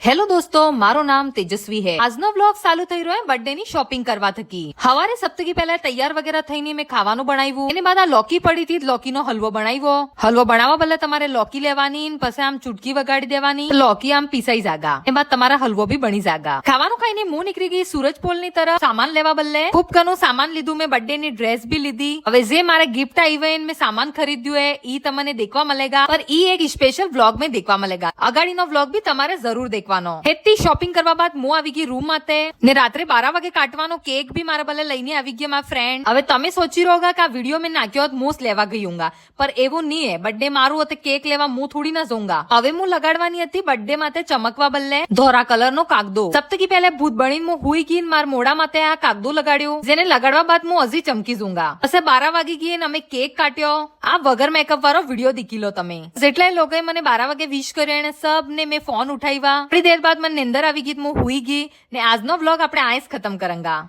Hello દોસ્તો, મારું નામ તેજસ્વી હે। આજનો વ્લોગ ચાલુ થઈ રહ્યો બર્થડે ની શોપિંગ કરવા થકી। હવારે સપ્તકી પહેલા તૈયાર વગેરે થઈને મેં ખાવાનું બનાવ્યું। એની બાદ આ લોકી પડી હતી, લોકીનો હલવો બનાવ્યો। હલવો બનાવવા બદલે તમારે લોકી લેવાની, પછી આમ ચૂટકી વગાડી દેવાની, લોકી આમ પીસાઈ જાગા। એ બાદ તમારા હલવો બી બની જાગા। ખાવાનું ખાઈને હું નીકળી ગઈ સુરજપોલ ની તરફ સામાન લેવા બદલે। ખૂબ ઘણું સામાન લીધું મેં, બર્થડે ની ડ્રેસ બી લીધી। હવે જે મારે ગિફ્ટ આવી મેં સામાન ખરીદ્યું હે ઈ તમને દેખવા મળેગા, પર ઈ એક સ્પેશિયલ વ્લોગ में દેખવા મળેગા। અગાડીનો વ્લોગ બી તમારે જરૂર દેખવાનો। હેતી શોપિંગ કરવા બાદ હું આવી ગઈ રૂમ માટે ને રાત્રે 12 વાગે કાટવાનો કેક બી મારા બલે લઈને આવી ગયા મારા ફ્રેન્ડ। હવે તમે સોચી રોગા કે આ વિડિયો મેં નાખ્યો હોત હું લેવા ગઈ હોઉંગા, પર એવું નહીં હે। બર્થડે મારું હતું, કેક લેવા હું થોડી ના જઉંગા। હવે હું લગાડવાની હતી બર્થડે માટે ચમકવા બદલે ધોરા કલર નો કાગદો। સપ્તકી પહેલે ભૂત બનીને હું હુઈ ગઈ, માર મોડા માટે આ કાગદો લગાડ્યો, જેને લગાડવા બાદ હું હજી ચમકી જઉંગા। પછી 12 વાગી ગઈ ને અમે કેક કાટ્યો। આ વગર મેકઅપ વાળો વિડિયો દેખી લો તમે। જેટલાય લોકોએ મને 12 વાગે વિશ કર્યો અને સબ ને મેં ફોન ઉઠાવ્યા। થોડી દેર બાદ મને નીંદર આવી ગઈ, હું હુઈ ગઈ ને આજનો વ્લોગ આપણે આયસ ખતમ કરંગા।